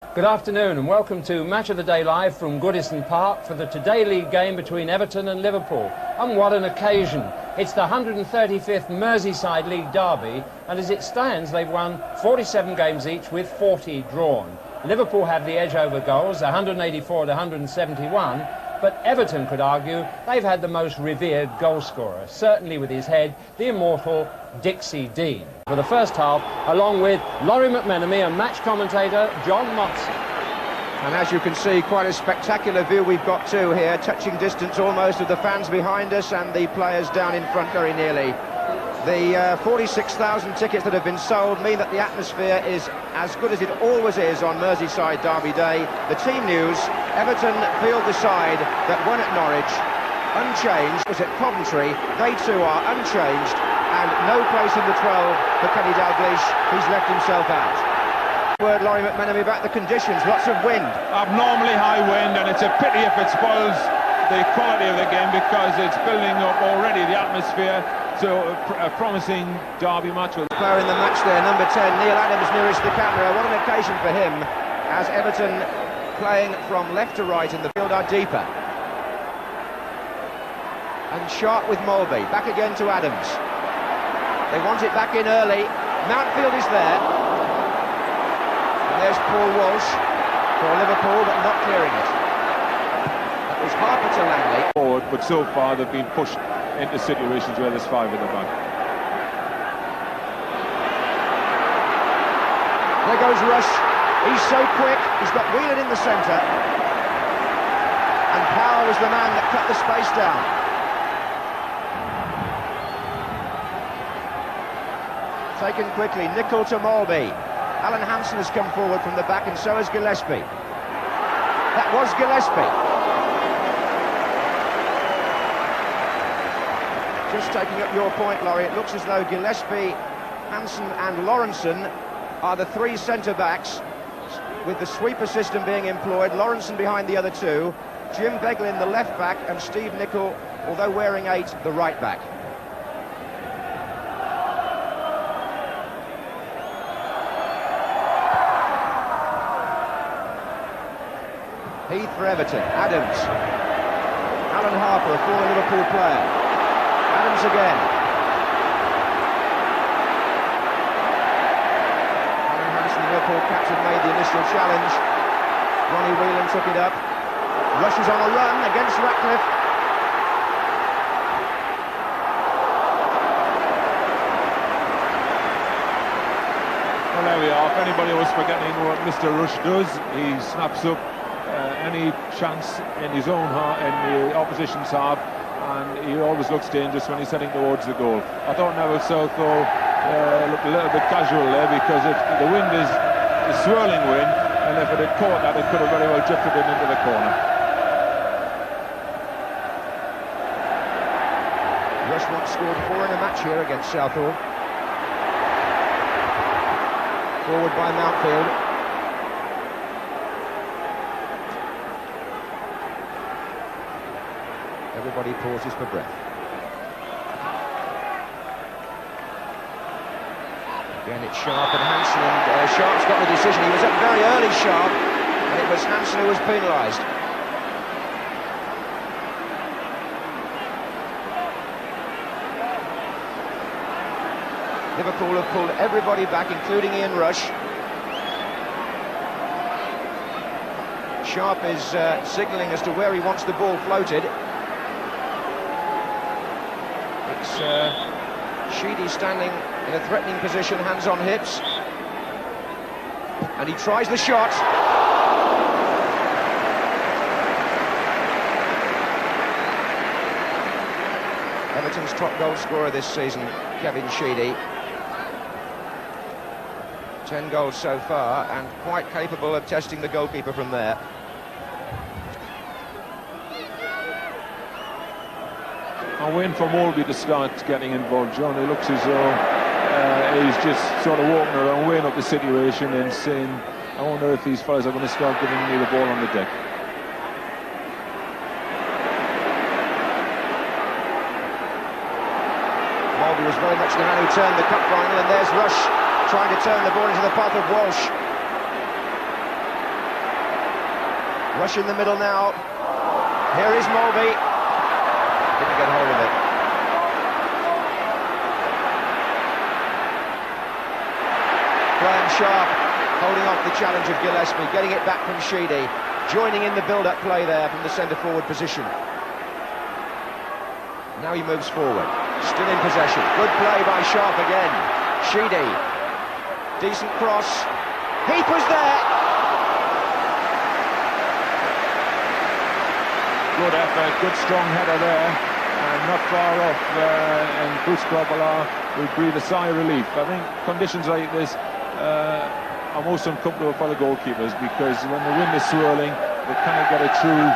Good afternoon and welcome to Match of the Day Live from Goodison Park for the Today League game between Everton and Liverpool. And what an occasion. It's the 135th Merseyside League derby, and as it stands they've won 47 games each with 40 drawn. Liverpool have the edge over goals, 184 to 171, but Everton could argue they've had the most revered goalscorer, certainly with his head, the immortal Dixie Dean. For the first half, along with Laurie McMenemy and match commentator John Motson. And as you can see, quite a spectacular view we've got too here, touching distance almost of the fans behind us and the players down in front very nearly. The 46,000 tickets that have been sold mean that the atmosphere is as good as it always is on Merseyside Derby Day. The team news: Everton field the side that won at Norwich, unchanged, was at Coventry, they too are unchanged, and no place in the 12 for Kenny Dalglish, he's left himself out. Word Laurie McMenemy about the conditions, lots of wind. Abnormally high wind, and it's a pity if it spoils the quality of the game because it's building up already the atmosphere to a promising derby match. Player in the match there, number 10, Neil Adams nearest the camera. What an occasion for him, as Everton playing from left to right in the field are deeper. And Sharp with Molby, back again to Adams. They want it back in early. Mountfield is there. And there's Paul Walsh for Liverpool, but not clearing it. That was Harper to Langley. Forward, but so far they've been pushed into situations where there's 5 in the back. There goes Rush. He's so quick. He's got Whelan in the centre. And Power was the man that cut the space down. Taken quickly, Nicol to Molby. Alan Hansen has come forward from the back, and so has Gillespie. That was Gillespie. Just taking up your point, Laurie, it looks as though Gillespie, Hansen and Lawrenson are the 3 centre-backs, with the sweeper system being employed. Lawrenson behind the other 2, Jim Beglin the left-back, and Steve Nicol, although wearing 8, the right-back. Heath for Everton, Adams, Alan Harper, a former Liverpool player, Adams again. Alan Hansen, Liverpool captain, made the initial challenge. Ronnie Whelan took it up. Rush is on a run against Ratcliffe. Well, there we are. If anybody was forgetting what Mr. Rush does, he snaps up any chance in his own half, in the opposition's half, and he always looks dangerous when he's heading towards the goal. I thought Neville Southall looked a little bit casual there because the wind is a swirling wind, and if it had caught that, it could have very well drifted it into the corner. Rush once scored 4 in a match here against Southall. Forward by Mountfield. Everybody pauses for breath. Again, it's Sharp and Hansen, and Sharp's got the decision. He was up very early, Sharp, and it was Hansen who was penalised. Liverpool have pulled everybody back, including Ian Rush. Sharp is signalling as to where he wants the ball floated. It's Sheedy standing in a threatening position, hands on hips. And he tries the shot. Everton's top goal scorer this season, Kevin Sheedy. 10 goals so far, and quite capable of testing the goalkeeper from there. I'm waiting for Molby to start getting involved, John. It looks as though he's just sort of walking around, weighing up the situation and saying, I wonder if these fellas are going to start giving me the ball on the deck. Molby was very much the man who turned the cup final, and there's Rush trying to turn the ball into the path of Walsh. Rush in the middle now. Here is Mulvey. Didn't get hold of it. Graham Sharp holding off the challenge of Gillespie, getting it back from Sheedy, joining in the build-up play there from the centre-forward position. Now he moves forward, still in possession. Good play by Sharp again. Sheedy, decent cross. Heath was there. Good effort, good strong header there, and not far off, and Bruce Grobbelaar will breathe a sigh of relief. I think conditions like this are most uncomfortable for the goalkeepers, because when the wind is swirling, they cannot get a true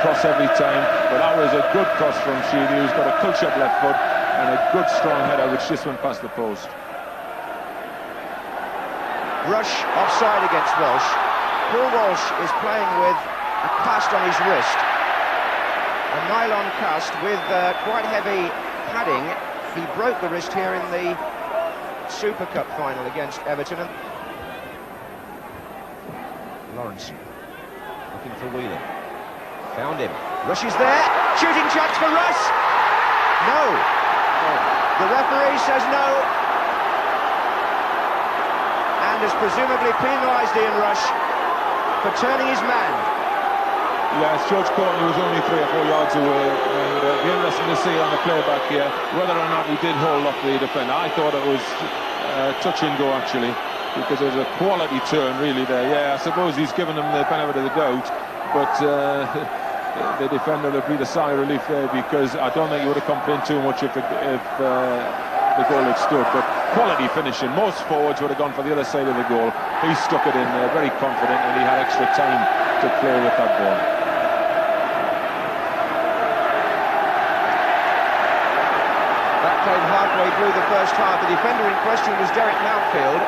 cross every time. But that was a good cross from Sheedy, who's got a cultured left foot and a good strong header which just went past the post. Rush offside against Walsh. Paul Walsh is playing with a cast on his wrist. A nylon cast with quite heavy padding. He broke the wrist here in the Super Cup final against Everton. Lawrence looking for Whelan. Found him. Rush is there. Shooting chance for Russ. No. The referee says no. And has presumably penalised Ian Rush for turning his man. Yes, George Courtney was only 3 or 4 yards away, and it'll be interesting to see on the playback here whether or not he did hold off the defender. I thought it was touch and go, actually, because it was a quality turn really there. Yeah, I suppose he's given him the benefit of the doubt, but the defender will breathe a sigh of relief there, because I don't think he would have complained too much if the goal had stood. But quality finishing. Most forwards would have gone for the other side of the goal. He stuck it in there, very confident, and he had extra time to play with that ball. Came halfway through the first half. The defender in question was Derek Mountfield,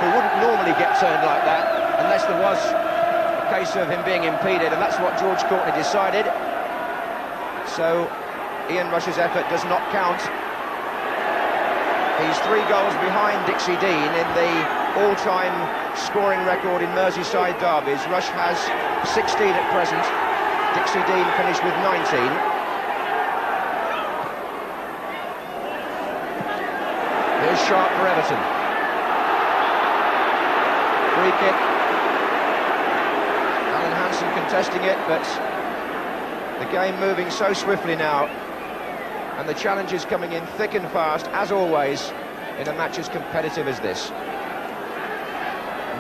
who wouldn't normally get turned like that unless there was a case of him being impeded, and that's what George Courtney decided. So Ian Rush's effort does not count. He's 3 goals behind Dixie Dean in the all-time scoring record in Merseyside derbies. Rush has 16 at present. Dixie Dean finished with 19. Here's Sharp for Everton. Free kick. Alan Hansen contesting it, but the game moving so swiftly now, and the challenges coming in thick and fast, as always, in a match as competitive as this.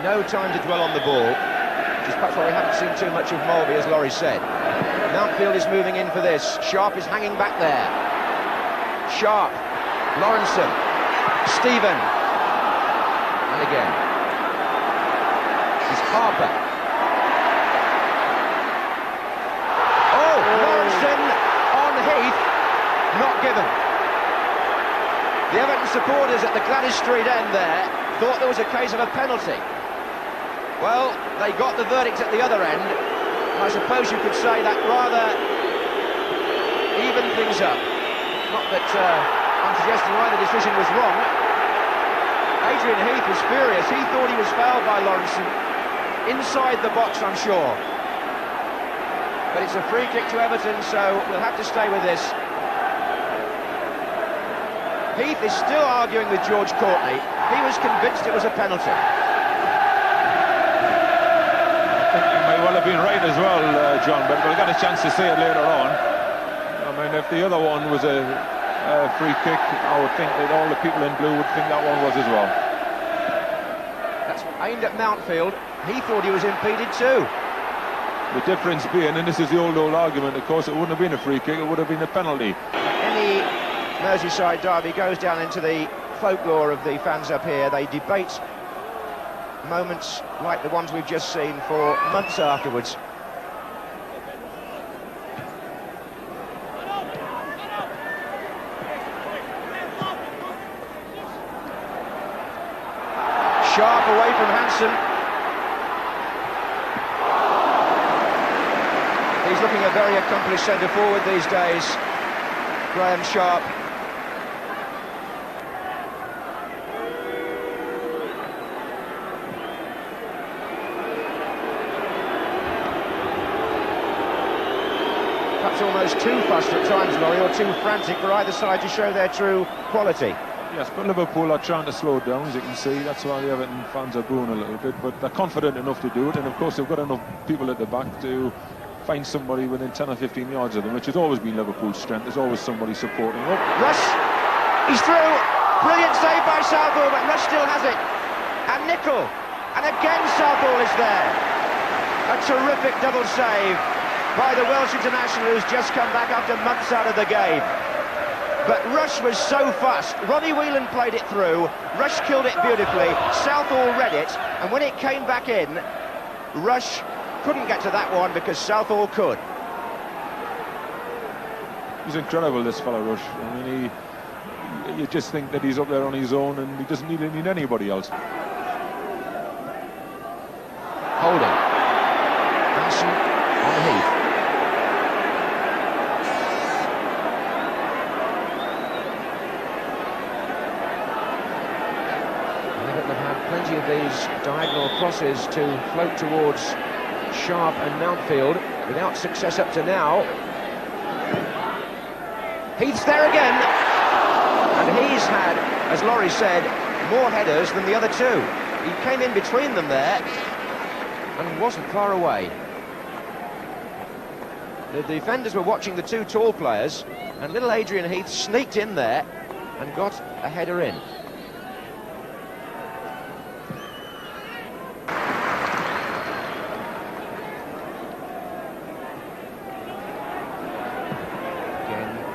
No time to dwell on the ball, which is perhaps why we haven't seen too much of Mulvey, as Laurie said. Mountfield is moving in for this. Sharp is hanging back there. Sharp. Lawrenson. Stephen, and again, this is Harper. Oh, Lawrenson on Heath, not given. The Everton supporters at the Gladys Street end there thought there was a case of a penalty. Well, they got the verdict at the other end, and I suppose you could say that rather evened things up. Not that I'm suggesting why the decision was wrong. Adrian Heath was furious. He thought he was fouled by Lawrenson. Inside the box, I'm sure. But it's a free kick to Everton, so we'll have to stay with this. Heath is still arguing with George Courtney. He was convinced it was a penalty. I think he may well have been right as well, John, but we'll get a chance to see it later on. I mean, if the other one was a free kick, I would think that all the people in blue would think that one was as well. That's aimed at Mountfield. He thought he was impeded too. The difference being, and this is the old argument, of course, it wouldn't have been a free kick, it would have been a penalty. Any Merseyside derby goes down into the folklore of the fans up here. They debate moments like the ones we've just seen for months afterwards. Sharp away from Hansen. He's looking a very accomplished centre-forward these days, Graham Sharp. perhaps almost too fussed at times, Laurie, or too frantic for either side to show their true quality. Yes, but Liverpool are trying to slow it down, as you can see. That's why the Everton fans are booing a little bit, but they're confident enough to do it, and of course they've got enough people at the back to find somebody within 10 or 15 yards of them, which has always been Liverpool's strength. There's always somebody supporting up. Rush, he's through. Brilliant save by Southall, but Rush still has it. And Nicol, and again Southall is there. A terrific double save by the Welsh international, who's just come back after months out of the game. But Rush was so fast. Ronnie Whelan played it through. Rush killed it beautifully. Southall read it, and when it came back in, Rush couldn't get to that one because Southall could. He's incredible, this fellow Rush. I mean, you just think that he's up there on his own and he doesn't need anybody else. Holding. Hansen on Heath. Everton have had plenty of these diagonal crosses to float towards Sharp and Mountfield, without success up to now. Heath's there again, and he's had, as Laurie said, more headers than the other two. He came in between them there and wasn't far away. The defenders were watching the two tall players, and little Adrian Heath sneaked in there and got a header in.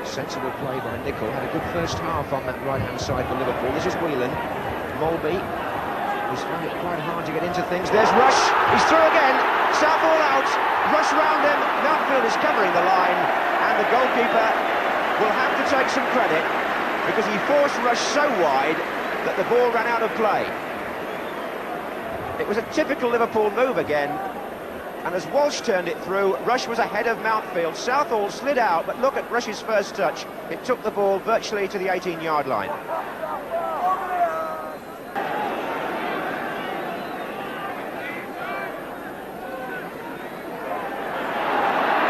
Sensible play by Nicol. Had a good first half on that right-hand side for Liverpool. This is Whelan. Molby, who's found it quite hard to get into things. There's Rush. He's through again. Southall out. Rush round him. Mountfield is covering the line, and the goalkeeper will have to take some credit because he forced Rush so wide that the ball ran out of play. It was a typical Liverpool move again. And as Walsh turned it through, Rush was ahead of Mountfield. Southall slid out, but look at Rush's first touch. It took the ball virtually to the 18-yard line.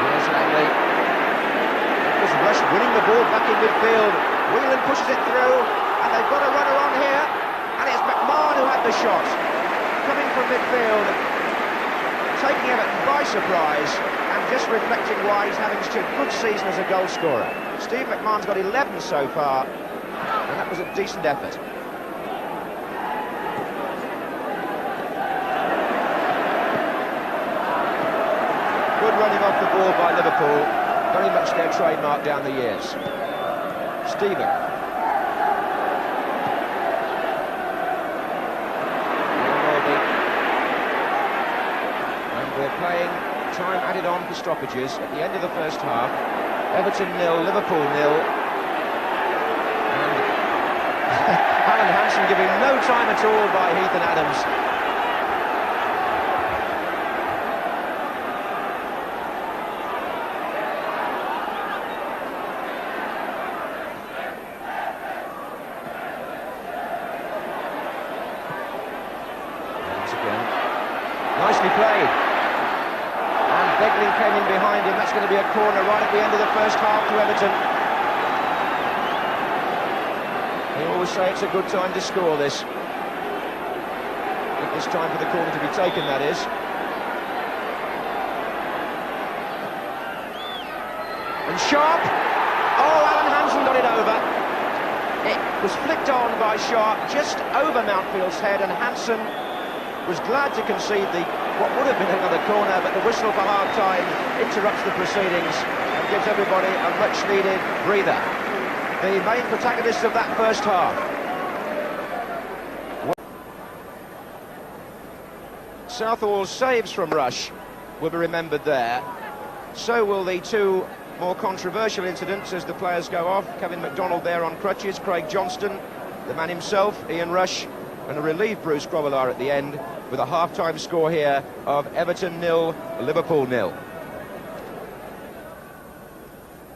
Here's Langley. It was Rush winning the ball back in midfield. Whelan pushes it through, and they've got a runner on here. And it's McMahon who had the shot. Coming from midfield, taking Everton by surprise, and just reflecting why he's having such a good season as a goal scorer. Steve McMahon's got 11 so far, and that was a decent effort. Good running off the ball by Liverpool, very much their trademark down the years. Stephen. We're playing time added on for stoppages at the end of the first half. Everton 0, Liverpool 0. And Alan Hansen giving no time at all by Heath and Adams. Once again, nicely played. Begling came in behind him. That's going to be a corner right at the end of the first half to Everton. They always say it's a good time to score this. If it's time for the corner to be taken, that is. And Sharp. Oh, Alan Hansen got it over. It was flicked on by Sharp just over Mountfield's head, and Hansen was glad to concede what would have been another corner, but the whistle for half-time interrupts the proceedings and gives everybody a much-needed breather. The main protagonists of that first half. Southall's saves from Rush will be remembered there. So will the two more controversial incidents as the players go off. Kevin MacDonald there on crutches, Craig Johnston, the man himself, Ian Rush, and a relieved Bruce Grobbelaar at the end, with a half-time score here of Everton 0, Liverpool 0.